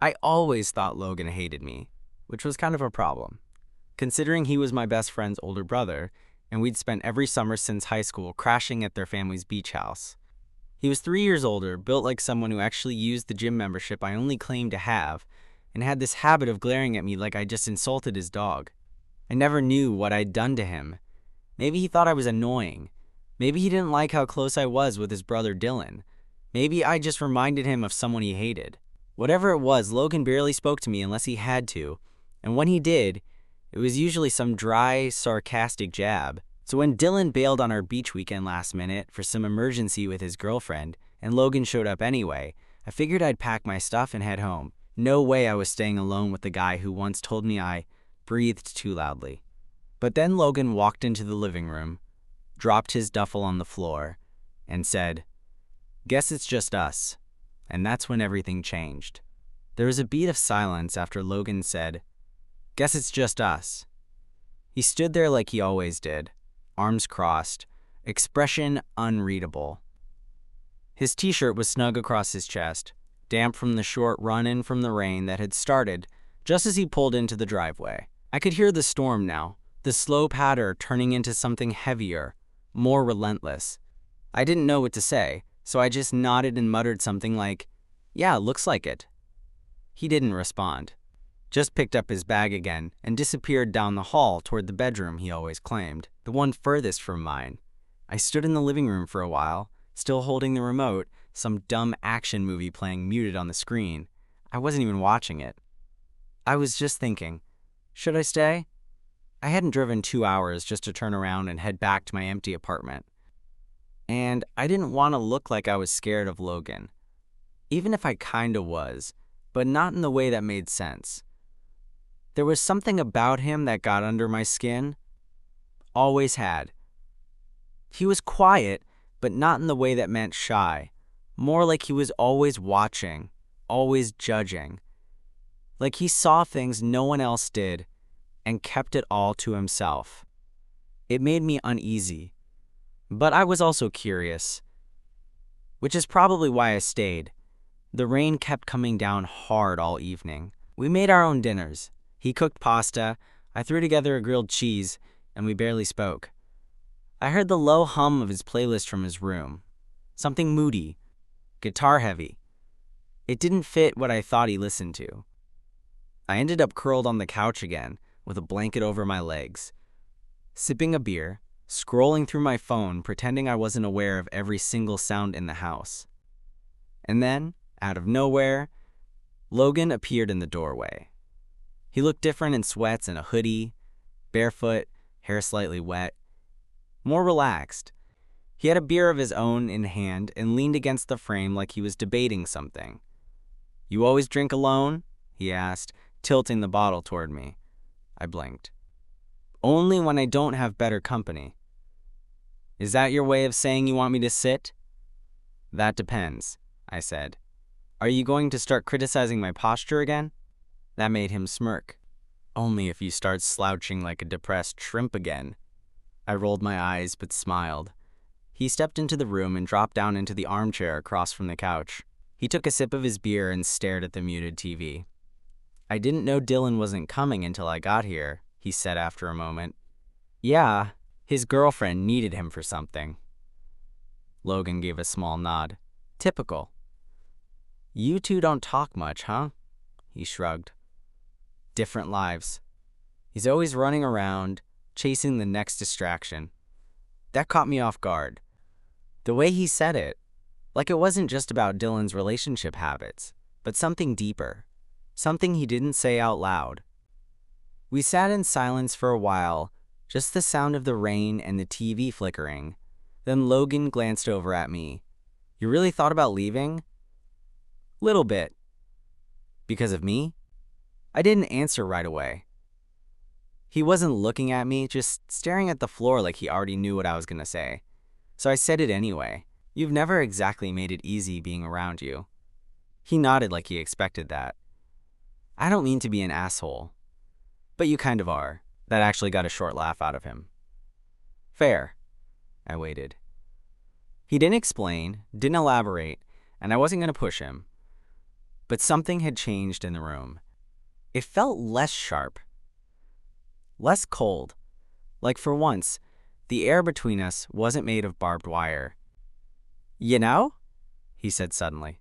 I always thought Logan hated me, which was kind of a problem, considering he was my best friend's older brother, and we'd spent every summer since high school crashing at their family's beach house. He was 3 years older, built like someone who actually used the gym membership I only claimed to have, and had this habit of glaring at me like I just insulted his dog. I never knew what I'd done to him. Maybe he thought I was annoying. Maybe he didn't like how close I was with his brother Dylan. Maybe I just reminded him of someone he hated. Whatever it was, Logan barely spoke to me unless he had to, and when he did, it was usually some dry, sarcastic jab. So when Dylan bailed on our beach weekend last minute for some emergency with his girlfriend, and Logan showed up anyway, I figured I'd pack my stuff and head home. No way I was staying alone with the guy who once told me I breathed too loudly. But then Logan walked into the living room, dropped his duffel on the floor, and said, "Guess it's just us." And that's when everything changed. There was a beat of silence after Logan said, "Guess it's just us." He stood there like he always did, arms crossed, expression unreadable. His t-shirt was snug across his chest, damp from the short run-in from the rain that had started just as he pulled into the driveway. I could hear the storm now, the slow patter turning into something heavier, more relentless. I didn't know what to say, so I just nodded and muttered something like, "Yeah, looks like it." He didn't respond, just picked up his bag again and disappeared down the hall toward the bedroom he always claimed, the one furthest from mine. I stood in the living room for a while, still holding the remote, some dumb action movie playing muted on the screen. I wasn't even watching it. I was just thinking, should I stay? I hadn't driven 2 hours just to turn around and head back to my empty apartment. And I didn't want to look like I was scared of Logan. Even if I kinda was, but not in the way that made sense. There was something about him that got under my skin. Always had. He was quiet, but not in the way that meant shy. More like he was always watching, always judging. Like he saw things no one else did and kept it all to himself. It made me uneasy. But I was also curious, which is probably why I stayed. The rain kept coming down hard all evening. We made our own dinners. He cooked pasta, I threw together a grilled cheese, and we barely spoke. I heard the low hum of his playlist from his room. Something moody, guitar heavy. It didn't fit what I thought he listened to. I ended up curled on the couch again, with a blanket over my legs, sipping a beer, scrolling through my phone, pretending I wasn't aware of every single sound in the house. And then, out of nowhere, Logan appeared in the doorway. He looked different in sweats and a hoodie, barefoot, hair slightly wet, more relaxed. He had a beer of his own in hand and leaned against the frame like he was debating something. "You always drink alone?" he asked, tilting the bottle toward me. I blinked. "Only when I don't have better company." "Is that your way of saying you want me to sit?" "That depends," I said. "Are you going to start criticizing my posture again?" That made him smirk. "Only if you start slouching like a depressed shrimp again." I rolled my eyes but smiled. He stepped into the room and dropped down into the armchair across from the couch. He took a sip of his beer and stared at the muted TV. "I didn't know Dylan wasn't coming until I got here," he said after a moment. "Yeah, his girlfriend needed him for something." Logan gave a small nod. "Typical." "You two don't talk much, huh?" He shrugged. "Different lives. He's always running around, chasing the next distraction." That caught me off guard. The way he said it, like it wasn't just about Dylan's relationship habits, but something deeper, something he didn't say out loud. We sat in silence for a while, just the sound of the rain and the TV flickering. Then Logan glanced over at me. "You really thought about leaving?" "Little bit." "Because of me?" I didn't answer right away. He wasn't looking at me, just staring at the floor like he already knew what I was going to say. So I said it anyway. "You've never exactly made it easy being around you." He nodded like he expected that. "I don't mean to be an asshole, but you kind of are." That actually got a short laugh out of him. "Fair." I waited. He didn't explain, didn't elaborate, and I wasn't going to push him. But something had changed in the room. It felt less sharp, less cold, like for once, the air between us wasn't made of barbed wire. "You know," he said suddenly,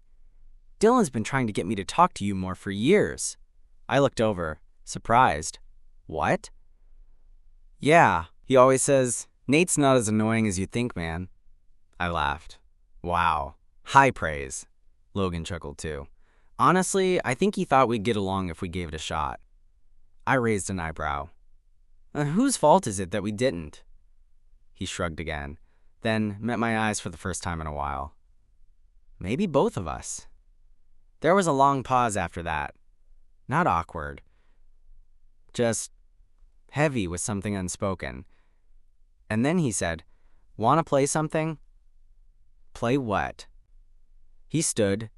"Dylan's been trying to get me to talk to you more for years." I looked over, surprised. "What?" "Yeah, he always says, 'Nate's not as annoying as you think, man.'" I laughed. "Wow, high praise." Logan chuckled too. "Honestly, I think he thought we'd get along if we gave it a shot." I raised an eyebrow. "Whose fault is it that we didn't?" He shrugged again, then met my eyes for the first time in a while. "Maybe both of us." There was a long pause after that. Not awkward, just heavy with something unspoken. And then he said, "Want to play something?" "Play what?" He stood,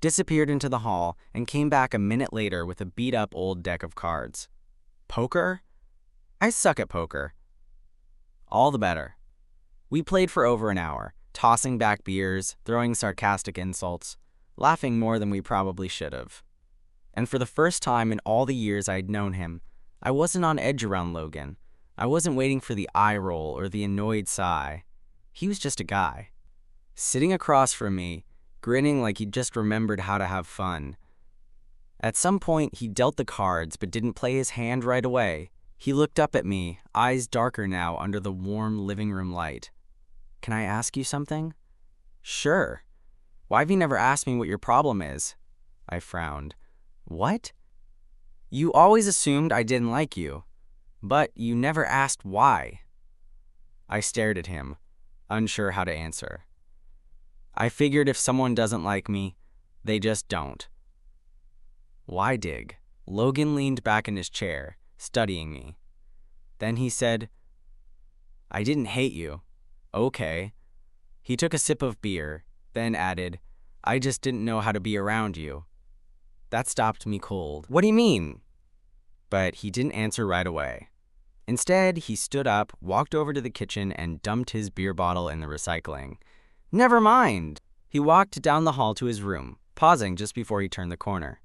disappeared into the hall, and came back a minute later with a beat-up old deck of cards. "Poker?" "I suck at poker." "All the better." We played for over an hour, tossing back beers, throwing sarcastic insults, laughing more than we probably should have. And for the first time in all the years I'd known him, I wasn't on edge around Logan. I wasn't waiting for the eye roll or the annoyed sigh. He was just a guy, sitting across from me, grinning like he'd just remembered how to have fun. At some point, he dealt the cards but didn't play his hand right away. He looked up at me, eyes darker now under the warm living room light. "Can I ask you something?" "Sure." "Why have you never asked me what your problem is?" I frowned. "What?" "You always assumed I didn't like you, but you never asked why." I stared at him, unsure how to answer. "I figured if someone doesn't like me, they just don't." "Why dig?" Logan leaned back in his chair, studying me. Then he said, "I didn't hate you." "Okay." He took a sip of beer, then added, "I just didn't know how to be around you." That stopped me cold. "What do you mean?" But he didn't answer right away. Instead, he stood up, walked over to the kitchen, and dumped his beer bottle in the recycling. "Never mind." He walked down the hall to his room, pausing just before he turned the corner.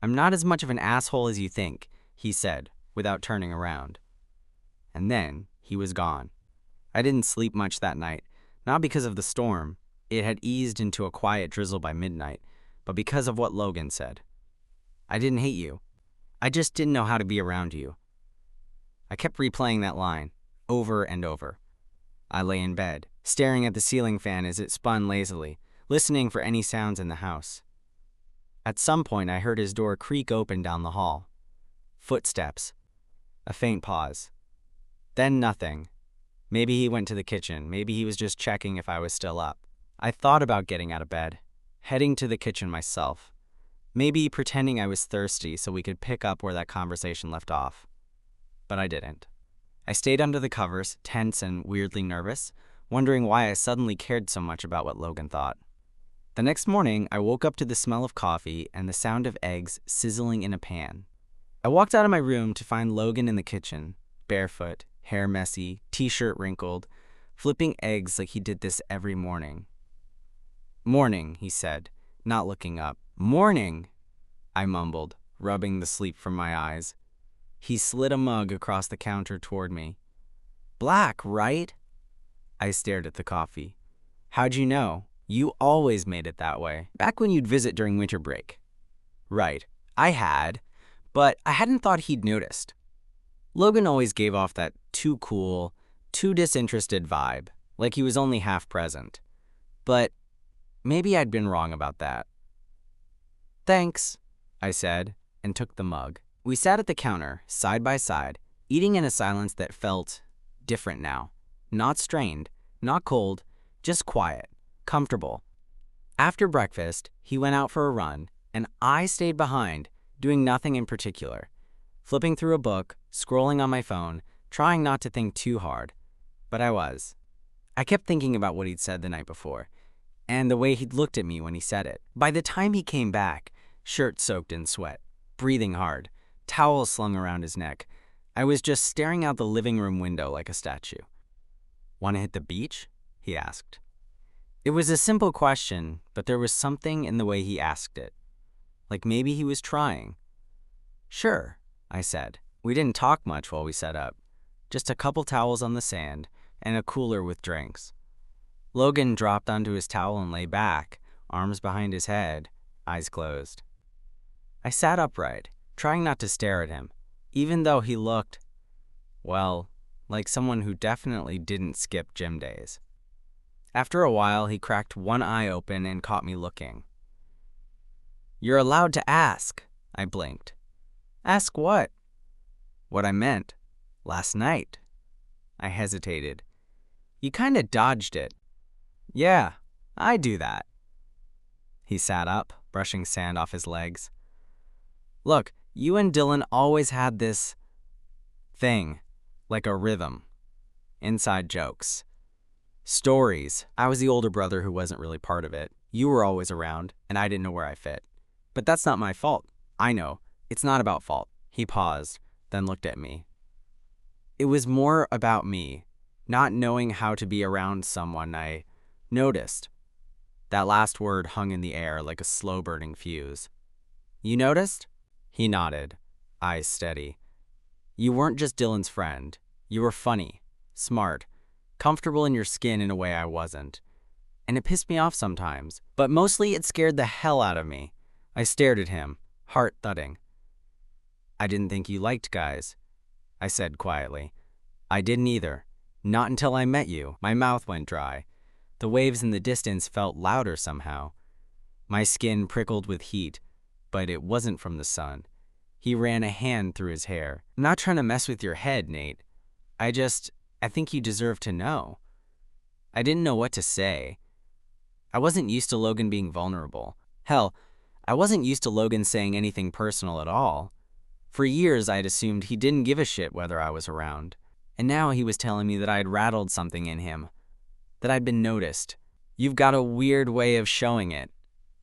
"I'm not as much of an asshole as you think," he said, without turning around. And then he was gone. I didn't sleep much that night, not because of the storm. It had eased into a quiet drizzle by midnight, but because of what Logan said. "I didn't hate you. I just didn't know how to be around you." I kept replaying that line, over and over. I lay in bed, staring at the ceiling fan as it spun lazily, listening for any sounds in the house. At some point, I heard his door creak open down the hall. Footsteps. A faint pause. Then nothing. Maybe he went to the kitchen. Maybe he was just checking if I was still up. I thought about getting out of bed, heading to the kitchen myself. Maybe pretending I was thirsty so we could pick up where that conversation left off. But I didn't. I stayed under the covers, tense and weirdly nervous, wondering why I suddenly cared so much about what Logan thought. The next morning, I woke up to the smell of coffee and the sound of eggs sizzling in a pan. I walked out of my room to find Logan in the kitchen, barefoot, hair messy, t-shirt wrinkled, flipping eggs like he did this every morning. "Morning," he said, not looking up. "Morning," I mumbled, rubbing the sleep from my eyes. He slid a mug across the counter toward me. "Black, right?" I stared at the coffee. "How'd you know? You always made it that way. Back when you'd visit during winter break." "Right, I had, but I hadn't thought he'd noticed." Logan always gave off that too cool, too disinterested vibe, like he was only half present. But maybe I'd been wrong about that. "Thanks," I said, and took the mug. We sat at the counter, side by side, eating in a silence that felt different now. Not strained, not cold, just quiet, comfortable. After breakfast, he went out for a run, and I stayed behind, doing nothing in particular. Flipping through a book, scrolling on my phone, trying not to think too hard. But I was. I kept thinking about what he'd said the night before, and the way he'd looked at me when he said it. By the time he came back, shirt soaked in sweat, breathing hard, towel slung around his neck, I was just staring out the living room window like a statue. "Want to hit the beach?" he asked. It was a simple question, but there was something in the way he asked it. like maybe he was trying. "Sure," I said. We didn't talk much while we set up. Just a couple towels on the sand and a cooler with drinks. Logan dropped onto his towel and lay back, arms behind his head, eyes closed. I sat upright, trying not to stare at him, even though he looked, well, like someone who definitely didn't skip gym days. After a while, he cracked one eye open and caught me looking. "You're allowed to ask," I blinked. "Ask what?" "What I meant. Last night." I hesitated. "You kinda dodged it." "Yeah, I do that." He sat up, brushing sand off his legs. "Look, you and Dylan always had this thing, like a rhythm. Inside jokes. Stories. I was the older brother who wasn't really part of it. You were always around, and I didn't know where I fit. But that's not my fault. I know. It's not about fault." He paused, then looked at me. "It was more about me, not knowing how to be around someone I noticed." That last word hung in the air like a slow-burning fuse. "You noticed?" He nodded, eyes steady. "You weren't just Dylan's friend. You were funny, smart, comfortable in your skin in a way I wasn't. And it pissed me off sometimes, but mostly it scared the hell out of me." I stared at him, heart thudding. "I didn't think you liked guys," I said quietly. "I didn't either. Not until I met you." My mouth went dry. The waves in the distance felt louder somehow. My skin prickled with heat, but it wasn't from the sun. He ran a hand through his hair. "I'm not trying to mess with your head, Nate. I think you deserve to know." I didn't know what to say. I wasn't used to Logan being vulnerable. Hell, I wasn't used to Logan saying anything personal at all. For years, I'd assumed he didn't give a shit whether I was around. And now he was telling me that I'd rattled something in him, that I'd been noticed. "You've got a weird way of showing it,"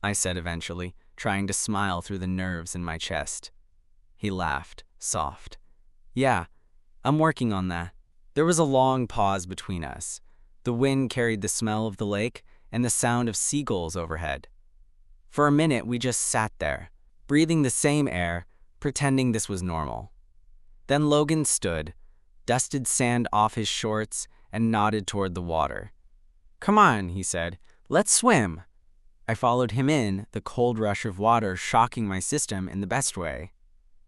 I said eventually, trying to smile through the nerves in my chest. He laughed, soft. "Yeah, I'm working on that." There was a long pause between us. The wind carried the smell of the lake and the sound of seagulls overhead. For a minute, we just sat there, breathing the same air, pretending this was normal. Then Logan stood, dusted sand off his shorts, and nodded toward the water. "Come on," he said. "Let's swim." I followed him in, the cold rush of water shocking my system in the best way.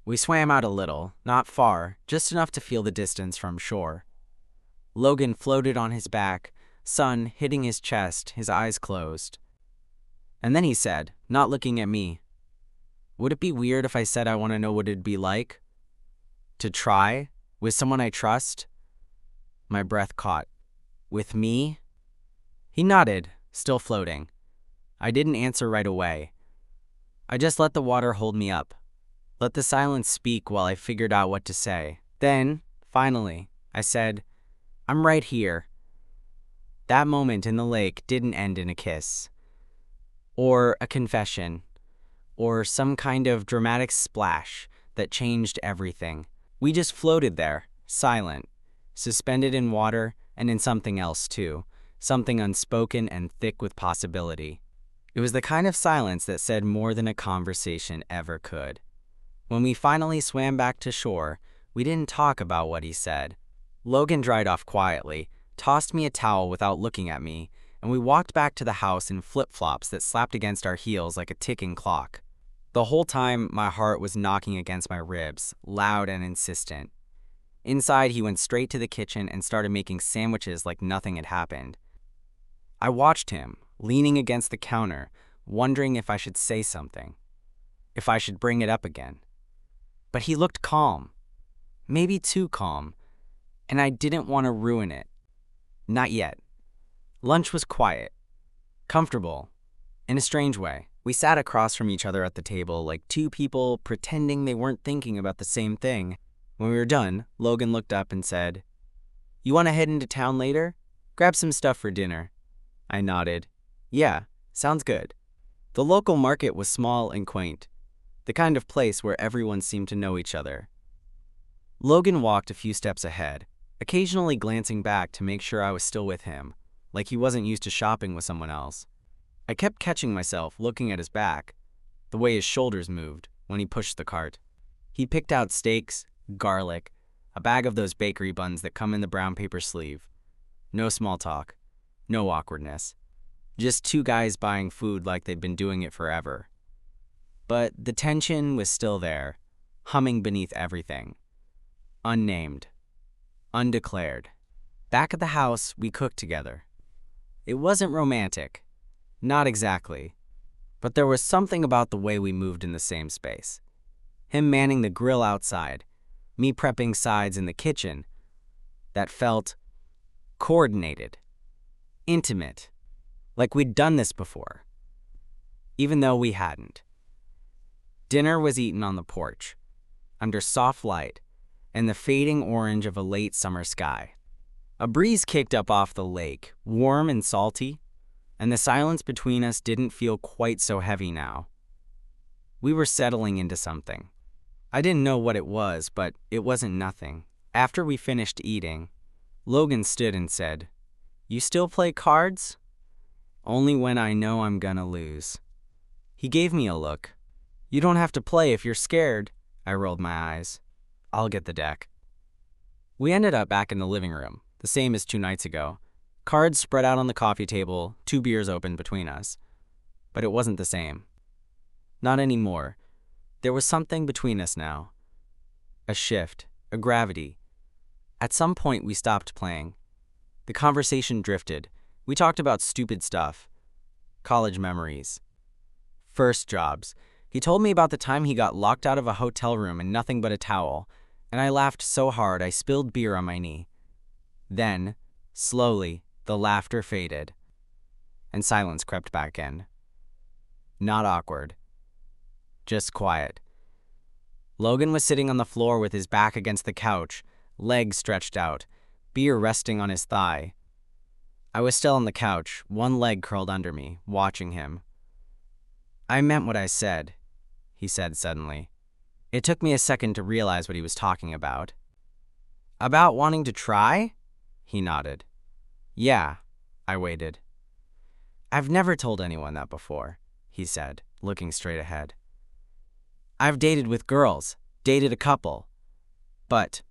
We swam out a little, not far, just enough to feel the distance from shore. Logan floated on his back, sun hitting his chest, his eyes closed. And then he said, not looking at me, "Would it be weird if I said I want to know what it'd be like? To try? With someone I trust?" My breath caught. "With me?" He nodded, still floating. I didn't answer right away. I just let the water hold me up. Let the silence speak while I figured out what to say. Then, finally, I said, "I'm right here." That moment in the lake didn't end in a kiss, or a confession, or some kind of dramatic splash that changed everything. We just floated there, silent, suspended in water and in something else too, something unspoken and thick with possibility. It was the kind of silence that said more than a conversation ever could. When we finally swam back to shore, we didn't talk about what he said. Logan dried off quietly, tossed me a towel without looking at me, and we walked back to the house in flip-flops that slapped against our heels like a ticking clock. The whole time, my heart was knocking against my ribs, loud and insistent. Inside, he went straight to the kitchen and started making sandwiches like nothing had happened. I watched him, leaning against the counter, wondering if I should say something, if I should bring it up again. But he looked calm, maybe too calm, and I didn't want to ruin it. Not yet. Lunch was quiet, comfortable, in a strange way. We sat across from each other at the table like two people pretending they weren't thinking about the same thing. When we were done, Logan looked up and said, "You want to head into town later? Grab some stuff for dinner." I nodded. "Yeah, sounds good." The local market was small and quaint, the kind of place where everyone seemed to know each other. Logan walked a few steps ahead, occasionally glancing back to make sure I was still with him, like he wasn't used to shopping with someone else. I kept catching myself looking at his back, the way his shoulders moved when he pushed the cart. He picked out steaks, garlic, a bag of those bakery buns that come in the brown paper sleeve. No small talk, no awkwardness. Just two guys buying food like they'd been doing it forever. But the tension was still there, humming beneath everything. Unnamed. Undeclared. Back at the house, we cooked together. It wasn't romantic. Not exactly. But there was something about the way we moved in the same space. Him manning the grill outside, me prepping sides in the kitchen, that felt coordinated, intimate, like we'd done this before, even though we hadn't. Dinner was eaten on the porch, under soft light and the fading orange of a late summer sky. A breeze kicked up off the lake, warm and salty, and the silence between us didn't feel quite so heavy now. We were settling into something. I didn't know what it was, but it wasn't nothing. After we finished eating, Logan stood and said, "You still play cards?" "Only when I know I'm gonna lose." He gave me a look. "You don't have to play if you're scared." I rolled my eyes. "I'll get the deck." We ended up back in the living room, the same as 2 nights ago. Cards spread out on the coffee table, 2 beers open between us. But it wasn't the same. Not anymore. There was something between us now. A shift, a gravity. At some point we stopped playing. The conversation drifted. We talked about stupid stuff. College memories. First jobs. He told me about the time he got locked out of a hotel room in nothing but a towel, and I laughed so hard I spilled beer on my knee. Then, slowly, the laughter faded, and silence crept back in. Not awkward. Just quiet. Logan was sitting on the floor with his back against the couch, legs stretched out, beer resting on his thigh. I was still on the couch, one leg curled under me, watching him. "I meant what I said," he said suddenly. It took me a second to realize what he was talking about. "About wanting to try?" He nodded. "Yeah," I waited. "I've never told anyone that before," he said, looking straight ahead. "I've dated with girls, dated a couple, but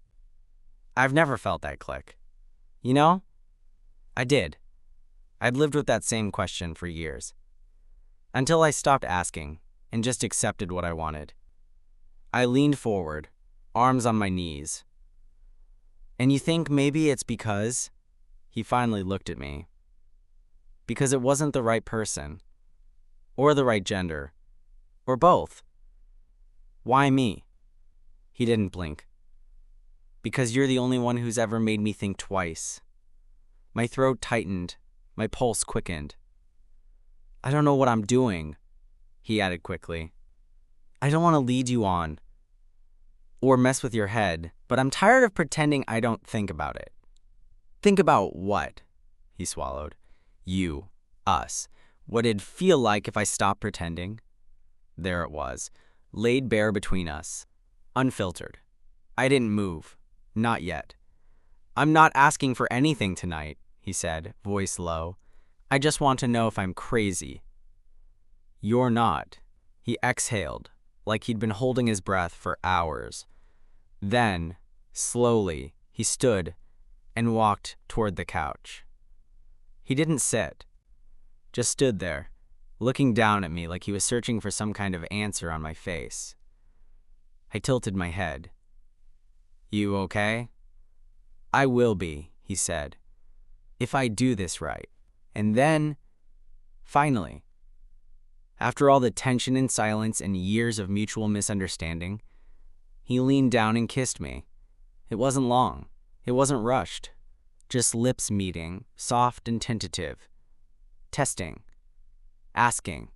I've never felt that click. You know? I did. I'd lived with that same question for years. Until I stopped asking and just accepted what I wanted." I leaned forward, arms on my knees. "And you think maybe it's because—" He finally looked at me. "Because it wasn't the right person, or the right gender, or both." "Why me?" He didn't blink. "Because you're the only one who's ever made me think twice." My throat tightened, my pulse quickened. "I don't know what I'm doing," he added quickly. "I don't want to lead you on or mess with your head, but I'm tired of pretending I don't think about it." "Think about what?" He swallowed. "You, us, what it'd feel like if I stopped pretending." There it was, laid bare between us, unfiltered. I didn't move, not yet. "I'm not asking for anything tonight," he said, voice low. "I just want to know if I'm crazy." "You're not." He exhaled, like he'd been holding his breath for hours. Then, slowly, he stood and walked toward the couch. He didn't sit, just stood there, looking down at me like he was searching for some kind of answer on my face. I tilted my head. "You okay?" "I will be," he said, "if I do this right." And then, finally, after all the tension and silence and years of mutual misunderstanding, he leaned down and kissed me. It wasn't long. It wasn't rushed. Just lips meeting, soft and tentative. Testing. Asking.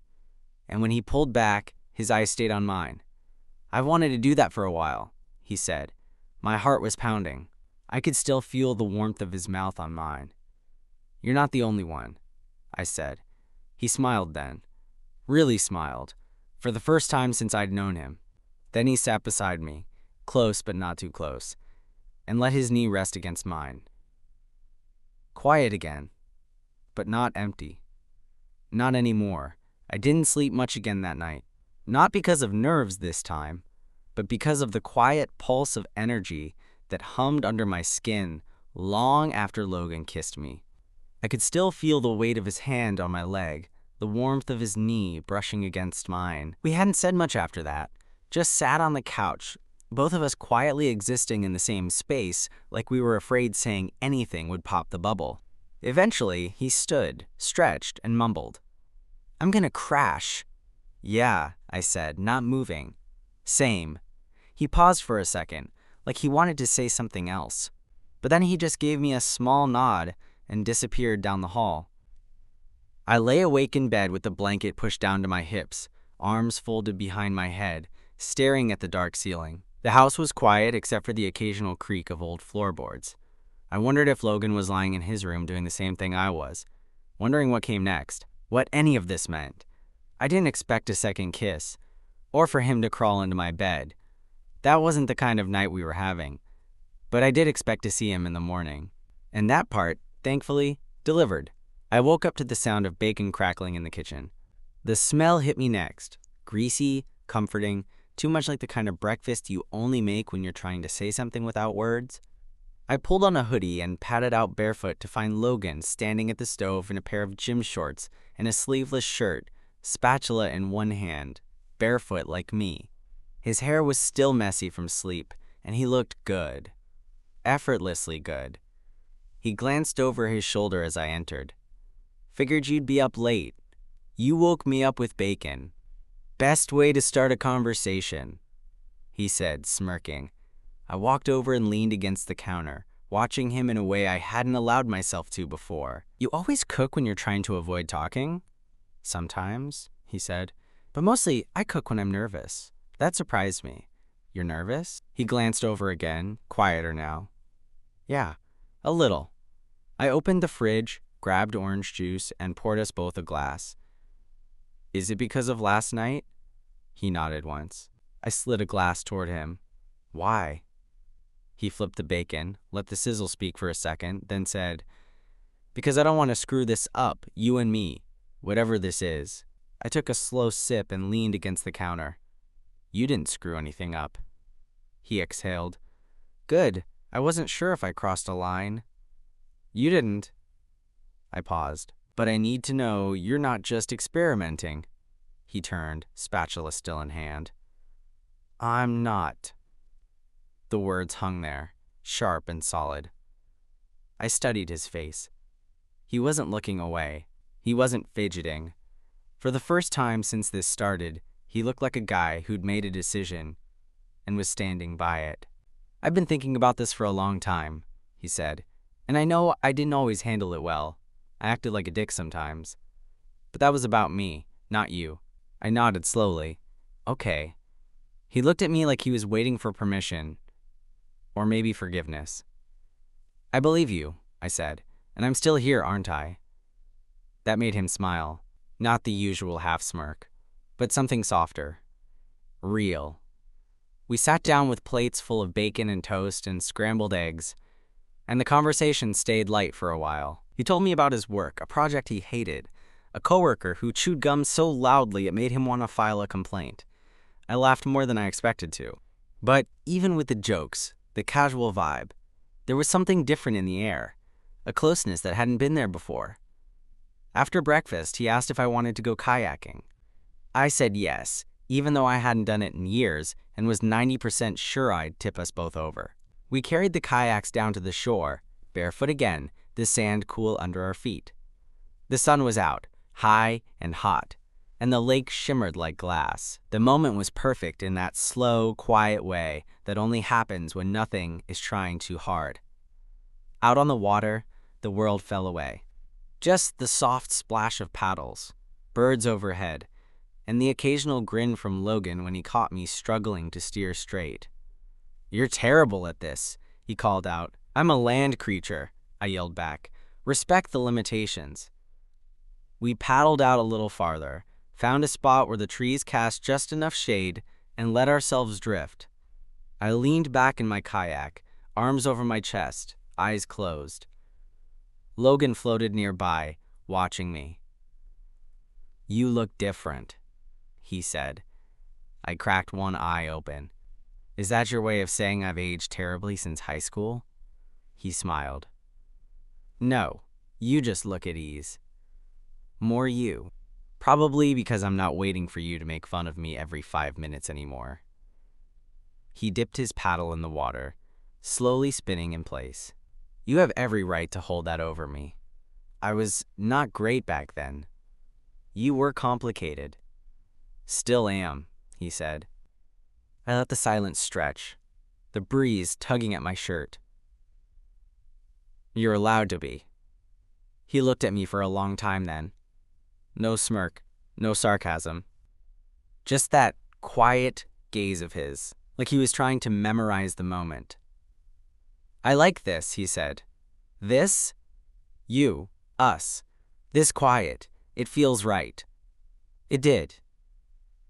And when he pulled back, his eyes stayed on mine. "I've wanted to do that for a while," he said. My heart was pounding. I could still feel the warmth of his mouth on mine. "You're not the only one," I said. He smiled then. Really smiled. For the first time since I'd known him. Then he sat beside me, close but not too close, and let his knee rest against mine. Quiet again, but not empty. Not anymore. I didn't sleep much again that night. Not because of nerves this time, but because of the quiet pulse of energy that hummed under my skin long after Logan kissed me. I could still feel the weight of his hand on my leg, the warmth of his knee brushing against mine. We hadn't said much after that, just sat on the couch, both of us quietly existing in the same space like we were afraid saying anything would pop the bubble. Eventually, he stood, stretched, and mumbled, "I'm gonna crash." "Yeah," I said, not moving. "Same." He paused for a second, like he wanted to say something else. But then he just gave me a small nod and disappeared down the hall. I lay awake in bed with the blanket pushed down to my hips, arms folded behind my head, staring at the dark ceiling. The house was quiet except for the occasional creak of old floorboards. I wondered if Logan was lying in his room doing the same thing I was, wondering what came next, what any of this meant. I didn't expect a second kiss, or for him to crawl into my bed. That wasn't the kind of night we were having, but I did expect to see him in the morning. And that part, thankfully, delivered. I woke up to the sound of bacon crackling in the kitchen. The smell hit me next, greasy, comforting, too much like the kind of breakfast you only make when you're trying to say something without words. I pulled on a hoodie and padded out barefoot to find Logan standing at the stove in a pair of gym shorts and a sleeveless shirt, spatula in one hand, barefoot like me. His hair was still messy from sleep, and he looked good. Effortlessly good. He glanced over his shoulder as I entered. "Figured you'd be up late. You woke me up with bacon. Best way to start a conversation," he said, smirking. I walked over and leaned against the counter, watching him in a way I hadn't allowed myself to before. "You always cook when you're trying to avoid talking?" "Sometimes," he said, "but mostly I cook when I'm nervous." That surprised me. "You're nervous?" He glanced over again, quieter now. "Yeah, a little." I opened the fridge, grabbed orange juice, and poured us both a glass. "Is it because of last night?" He nodded once. I slid a glass toward him. "Why?" He flipped the bacon, let the sizzle speak for a second, then said, "Because I don't want to screw this up, you and me, whatever this is." I took a slow sip and leaned against the counter. "You didn't screw anything up." He exhaled. "Good. I wasn't sure if I crossed a line." "You didn't." I paused. "But I need to know you're not just experimenting." He turned, spatula still in hand. "I'm not." The words hung there, sharp and solid. I studied his face. He wasn't looking away. He wasn't fidgeting. For the first time since this started, he looked like a guy who'd made a decision and was standing by it. "I've been thinking about this for a long time," he said, "and I know I didn't always handle it well. I acted like a dick sometimes. But that was about me, not you." I nodded slowly. "Okay." He looked at me like he was waiting for permission, or maybe forgiveness. "I believe you," I said, "and I'm still here, aren't I?" That made him smile, not the usual half-smirk, but something softer. Real. We sat down with plates full of bacon and toast and scrambled eggs, and the conversation stayed light for a while. He told me about his work, a project he hated, a coworker who chewed gum so loudly it made him want to file a complaint. I laughed more than I expected to. But even with the jokes, the casual vibe, there was something different in the air, a closeness that hadn't been there before. After breakfast, he asked if I wanted to go kayaking. I said yes, even though I hadn't done it in years and was 90% sure I'd tip us both over. We carried the kayaks down to the shore, barefoot again, the sand cool under our feet. The sun was out, high and hot, and the lake shimmered like glass. The moment was perfect in that slow, quiet way that only happens when nothing is trying too hard. Out on the water, the world fell away. Just the soft splash of paddles, birds overhead, and the occasional grin from Logan when he caught me struggling to steer straight. "You're terrible at this," he called out. "I'm a land creature," I yelled back. "Respect the limitations." We paddled out a little farther, found a spot where the trees cast just enough shade, and let ourselves drift. I leaned back in my kayak, arms over my chest, eyes closed. Logan floated nearby, watching me. "You look different," he said, I cracked one eye open. Is that your way of saying I've aged terribly since high school? He smiled. No, you just look at ease. More you. Probably because I'm not waiting for you to make fun of me every 5 minutes anymore. He dipped his paddle in the water, slowly spinning in place. You have every right to hold that over me. I was not great back then. You were complicated. Still am, he said. I let the silence stretch, the breeze tugging at my shirt. You're allowed to be. He looked at me for a long time then. No smirk, no sarcasm. Just that quiet gaze of his, like he was trying to memorize the moment. I like this, he said. This? You, us. This quiet. It feels right. It did.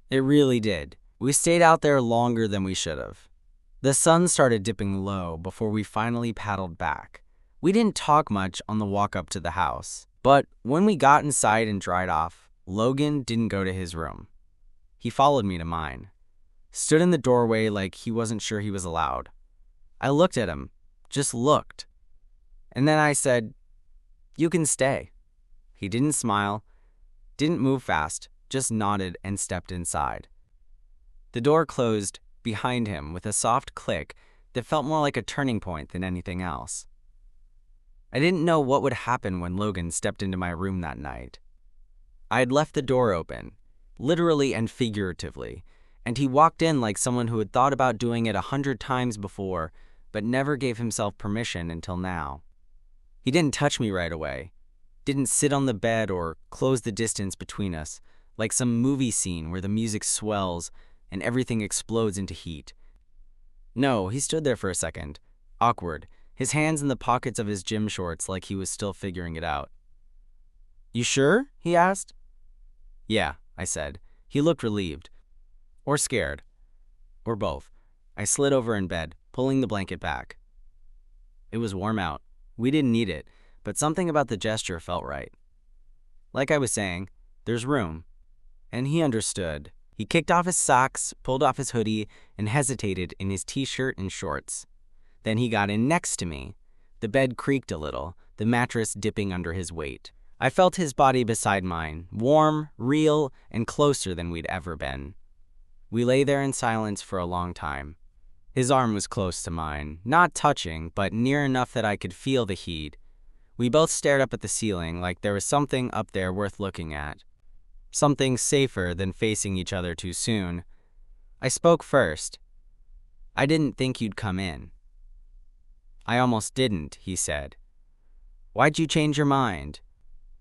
It really did. We stayed out there longer than we should have. The sun started dipping low before we finally paddled back. We didn't talk much on the walk up to the house, but when we got inside and dried off, Logan didn't go to his room. He followed me to mine, stood in the doorway like he wasn't sure he was allowed. I looked at him, just looked. And then I said, "You can stay." He didn't smile, didn't move fast, just nodded and stepped inside. The door closed behind him with a soft click that felt more like a turning point than anything else. I didn't know what would happen when Logan stepped into my room that night. I had left the door open, literally and figuratively, and he walked in like someone who had thought about doing it 100 times before, but never gave himself permission until now. He didn't touch me right away, didn't sit on the bed or close the distance between us, like some movie scene where the music swells and everything explodes into heat. No, he stood there for a second, awkward, his hands in the pockets of his gym shorts like he was still figuring it out. You sure? He asked. Yeah, I said. He looked relieved. Or scared. Or both. I slid over in bed, pulling the blanket back. It was warm out. We didn't need it, but something about the gesture felt right. Like I was saying, there's room. And he understood. He kicked off his socks, pulled off his hoodie, and hesitated in his t-shirt and shorts. Then he got in next to me. The bed creaked a little, the mattress dipping under his weight. I felt his body beside mine, warm, real, and closer than we'd ever been. We lay there in silence for a long time. His arm was close to mine, not touching, but near enough that I could feel the heat. We both stared up at the ceiling like there was something up there worth looking at. Something safer than facing each other too soon. I spoke first. I didn't think you'd come in. I almost didn't, he said. Why'd you change your mind?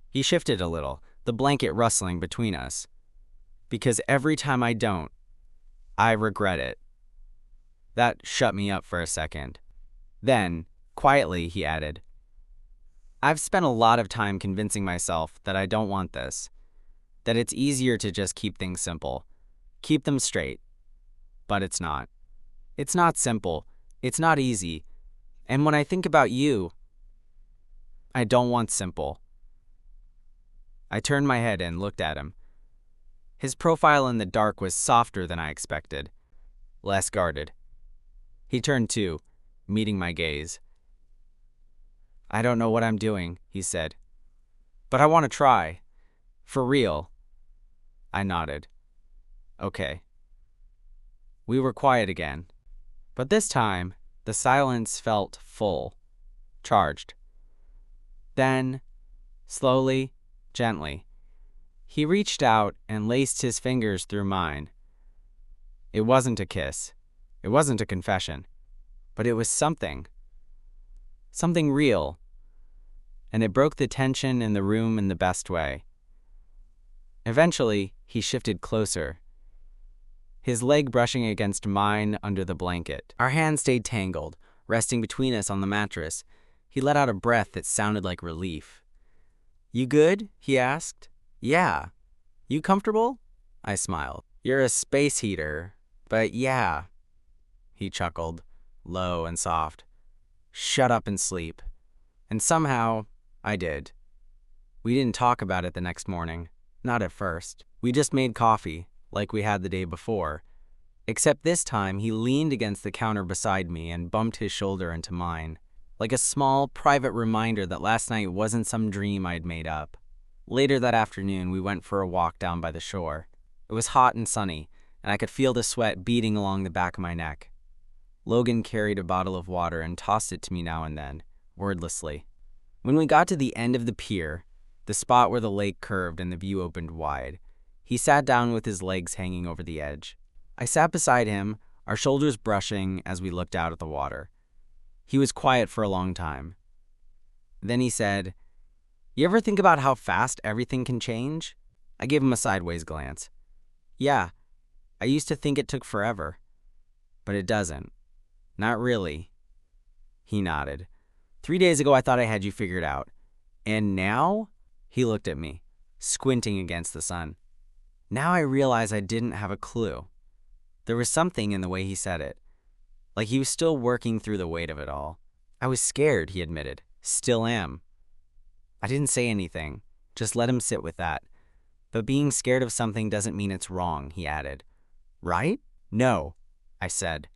He shifted a little, the blanket rustling between us. Because every time I don't, I regret it. That shut me up for a second. Then, quietly, he added, I've spent a lot of time convincing myself that I don't want this. That it's easier to just keep things simple. Keep them straight. But it's not. It's not simple. It's not easy. And when I think about you, I don't want simple. I turned my head and looked at him. His profile in the dark was softer than I expected, less guarded. He turned too, meeting my gaze. I don't know what I'm doing, he said. But I want to try. For real. I nodded. Okay. We were quiet again. But this time, the silence felt full, charged. Then, slowly, gently, he reached out and laced his fingers through mine. It wasn't a kiss. It wasn't a confession. But it was something. Something real. And it broke the tension in the room in the best way. Eventually, he shifted closer, his leg brushing against mine under the blanket. Our hands stayed tangled, resting between us on the mattress. He let out a breath that sounded like relief. You good? He asked. Yeah. You comfortable? I smiled. You're a space heater, but yeah. He chuckled, low and soft. Shut up and sleep. And somehow, I did. We didn't talk about it the next morning. Not at first. We just made coffee, like we had the day before, Except this time, he leaned against the counter beside me and bumped his shoulder into mine, like a small, private reminder that last night wasn't some dream I'd made up. Later that afternoon, we went for a walk down by the shore. It was hot and sunny, and I could feel the sweat beading along the back of my neck. Logan carried a bottle of water and tossed it to me now and then, wordlessly. When we got to the end of the pier, the spot where the lake curved and the view opened wide, he sat down with his legs hanging over the edge. I sat beside him, our shoulders brushing as we looked out at the water. He was quiet for a long time. Then he said, "You ever think about how fast everything can change?" I gave him a sideways glance. "Yeah, I used to think it took forever. But it doesn't. Not really." He nodded. "3 days ago I thought I had you figured out. And now?" He looked at me, squinting against the sun. Now I realize I didn't have a clue. There was something in the way he said it, like he was still working through the weight of it all. "I was scared," he admitted. "Still am." I didn't say anything, just let him sit with that. "But being scared of something doesn't mean it's wrong," he added. "Right?" "No," I said.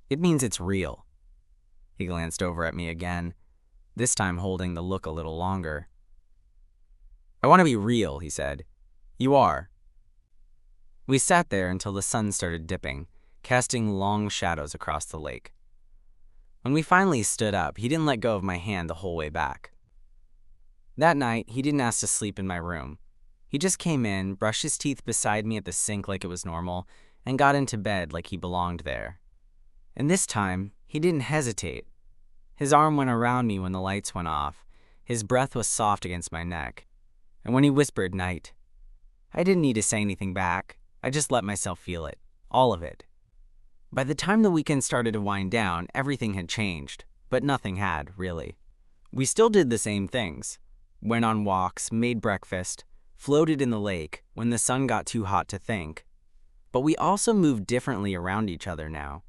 "It means it's real." He glanced over at me again, this time holding the look a little longer. "I want to be real," he said. "You are." We sat there until the sun started dipping, casting long shadows across the lake. When we finally stood up, he didn't let go of my hand the whole way back. That night, he didn't ask to sleep in my room. He just came in, brushed his teeth beside me at the sink like it was normal, and got into bed like he belonged there. And this time, he didn't hesitate. His arm went around me when the lights went off. His breath was soft against my neck. And when he whispered night, I didn't need to say anything back. I just let myself feel it. All of it. By the time the weekend started to wind down, everything had changed. But nothing had, really. We still did the same things. Went on walks, made breakfast, floated in the lake when the sun got too hot to think. But we also moved differently around each other now.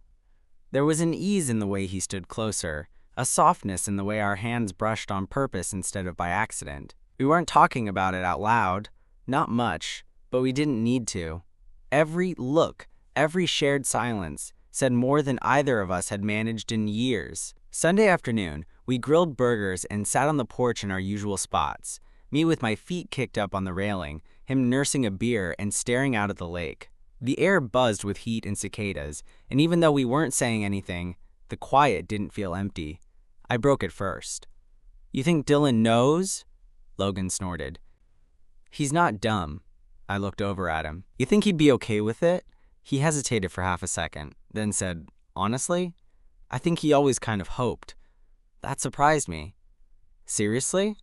There was an ease in the way he stood closer, a softness in the way our hands brushed on purpose instead of by accident. We weren't talking about it out loud, not much, but we didn't need to. Every look, every shared silence, said more than either of us had managed in years. Sunday afternoon, we grilled burgers and sat on the porch in our usual spots, me with my feet kicked up on the railing, him nursing a beer and staring out at the lake. The air buzzed with heat and cicadas, and even though we weren't saying anything, the quiet didn't feel empty. I broke it first. "You think Dylan knows?" Logan snorted. "He's not dumb." I looked over at him. "You think he'd be okay with it?" He hesitated for half a second, then said, "Honestly, I think he always kind of hoped." That surprised me. "Seriously?"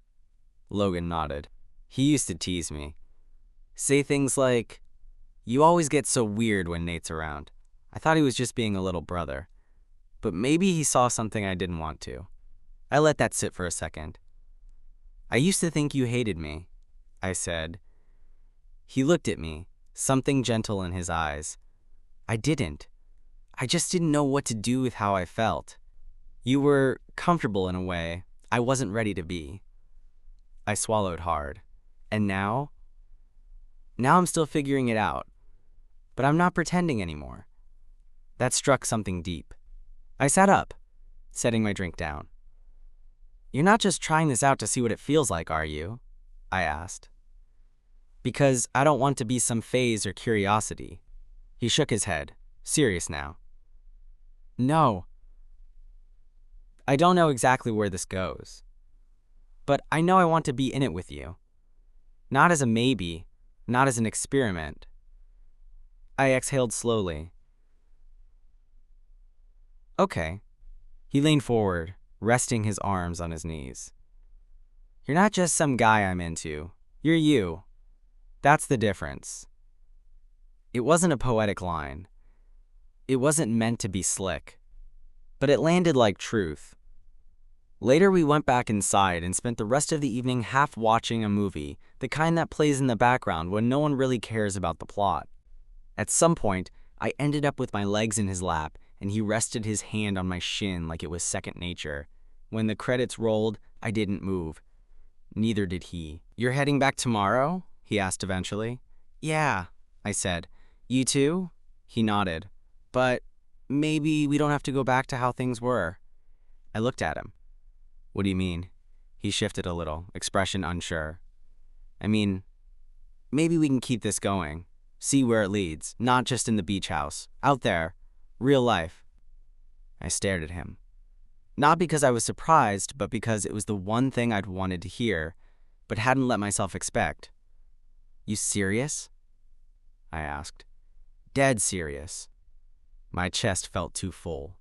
Logan nodded. He used to tease me. Say things like, "You always get so weird when Nate's around." I thought he was just being a little brother. But maybe he saw something I didn't want to. I let that sit for a second. "I used to think you hated me," I said. He looked at me, something gentle in his eyes. "I didn't. I just didn't know what to do with how I felt. You were comfortable in a way I wasn't ready to be." I swallowed hard. "And now?" "Now I'm still figuring it out. But I'm not pretending anymore." That struck something deep. I sat up, setting my drink down. "You're not just trying this out to see what it feels like, are you?" I asked. "Because I don't want to be some phase or curiosity." He shook his head, serious now. "No. I don't know exactly where this goes. But I know I want to be in it with you. Not as a maybe, not as an experiment." I exhaled slowly. "Okay." He leaned forward, resting his arms on his knees. "You're not just some guy I'm into. You're you. That's the difference." It wasn't a poetic line. It wasn't meant to be slick. But it landed like truth. Later we went back inside and spent the rest of the evening half watching a movie, the kind that plays in the background when no one really cares about the plot. At some point, I ended up with my legs in his lap, and he rested his hand on my shin like it was second nature. When the credits rolled, I didn't move. Neither did he. "You're heading back tomorrow?" he asked eventually. "Yeah," I said. "You too?" He nodded. But maybe we don't have to go back to how things were. I looked at him. What do you mean? He shifted a little, expression unsure. I mean, maybe we can keep this going. See where it leads, not just in the beach house. Out there. Real life. I stared at him. Not because I was surprised, but because it was the one thing I'd wanted to hear, but hadn't let myself expect. You serious? I asked. Dead serious. My chest felt too full.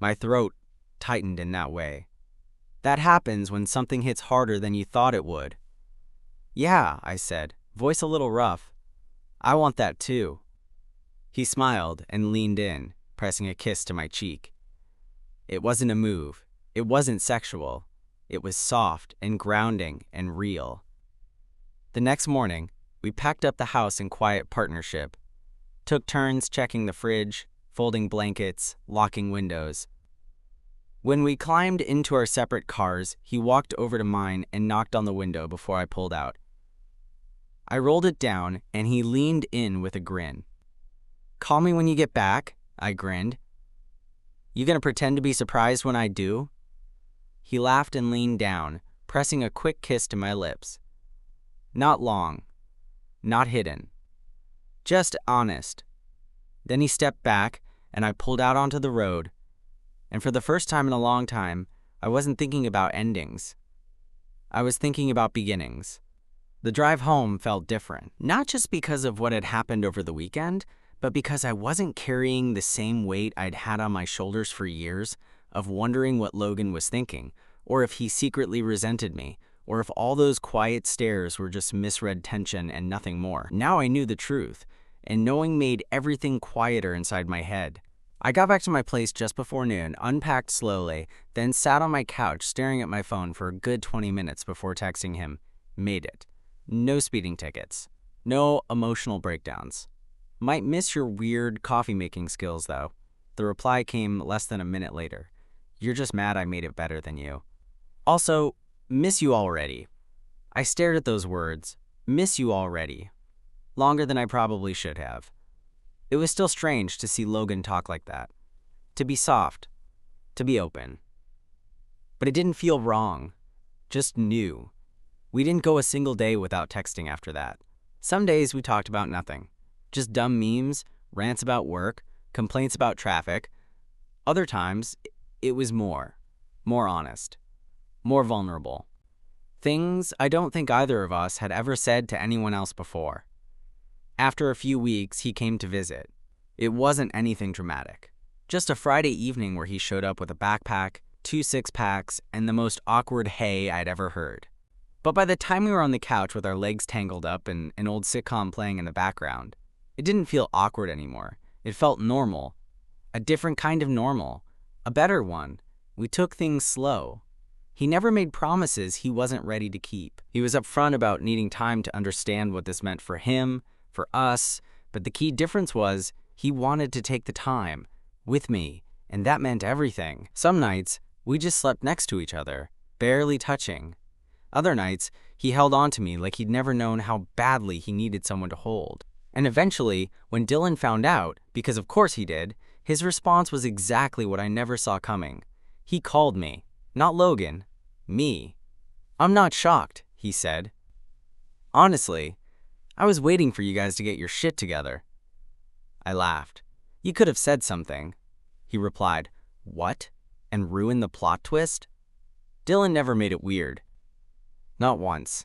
My throat tightened in that way. That happens when something hits harder than you thought it would. Yeah, I said, voice a little rough. I want that too. He smiled and leaned in, pressing a kiss to my cheek. It wasn't a move. It wasn't sexual. It was soft and grounding and real. The next morning, we packed up the house in quiet partnership, took turns checking the fridge, folding blankets, locking windows. When we climbed into our separate cars, he walked over to mine and knocked on the window before I pulled out. I rolled it down, and he leaned in with a grin. Call me when you get back, I grinned. You gonna pretend to be surprised when I do? He laughed and leaned down, pressing a quick kiss to my lips. Not long. Not hidden. Just honest. Then he stepped back, and I pulled out onto the road. And for the first time in a long time, I wasn't thinking about endings. I was thinking about beginnings. The drive home felt different, not just because of what had happened over the weekend, but because I wasn't carrying the same weight I'd had on my shoulders for years of wondering what Logan was thinking, or if he secretly resented me, or if all those quiet stares were just misread tension and nothing more. Now I knew the truth, and knowing made everything quieter inside my head. I got back to my place just before noon, unpacked slowly, then sat on my couch staring at my phone for a good 20 minutes before texting him, made it. No speeding tickets. No emotional breakdowns. Might miss your weird coffee-making skills, though. The reply came less than a minute later. You're just mad I made it better than you. Also, miss you already. I stared at those words. Miss you already. Longer than I probably should have. It was still strange to see Logan talk like that. To be soft. To be open. But it didn't feel wrong. Just new. We didn't go a single day without texting after that. Some days we talked about nothing. Just dumb memes, rants about work, complaints about traffic. Other times, it was more honest, more vulnerable. Things I don't think either of us had ever said to anyone else before. After a few weeks, he came to visit. It wasn't anything dramatic. Just a Friday evening where he showed up with a backpack, 2 six-packs, and the most awkward hey I'd ever heard. But by the time we were on the couch with our legs tangled up and an old sitcom playing in the background, it didn't feel awkward anymore. It felt normal. A different kind of normal. A better one. We took things slow. He never made promises he wasn't ready to keep. He was upfront about needing time to understand what this meant for him, for us, but the key difference was he wanted to take the time with me, and that meant everything. Some nights, we just slept next to each other, barely touching. Other nights, he held on to me like he'd never known how badly he needed someone to hold. And eventually, when Dylan found out, because of course he did, his response was exactly what I never saw coming. He called me, not Logan, me. I'm not shocked, he said. Honestly, I was waiting for you guys to get your shit together. I laughed. You could have said something. He replied, what? And ruin the plot twist? Dylan never made it weird. Not once.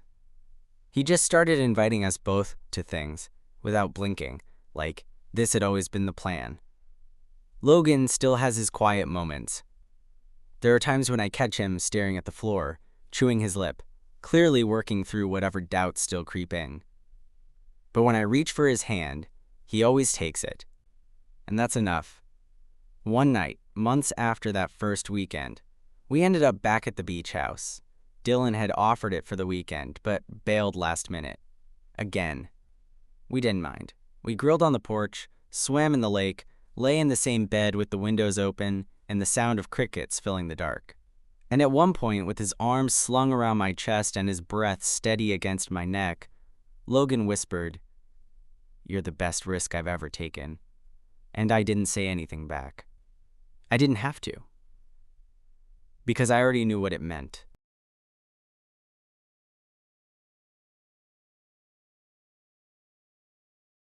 He just started inviting us both to things, without blinking, like this had always been the plan. Logan still has his quiet moments. There are times when I catch him staring at the floor, chewing his lip, clearly working through whatever doubts still creep in. But when I reach for his hand, he always takes it. And that's enough. One night, months after that first weekend, we ended up back at the beach house. Dylan had offered it for the weekend, but bailed last minute. Again. We didn't mind. We grilled on the porch, swam in the lake, lay in the same bed with the windows open and the sound of crickets filling the dark. And at one point, with his arms slung around my chest and his breath steady against my neck, Logan whispered, "You're the best risk I've ever taken." and I didn't say anything back. I didn't have to, because I already knew what it meant.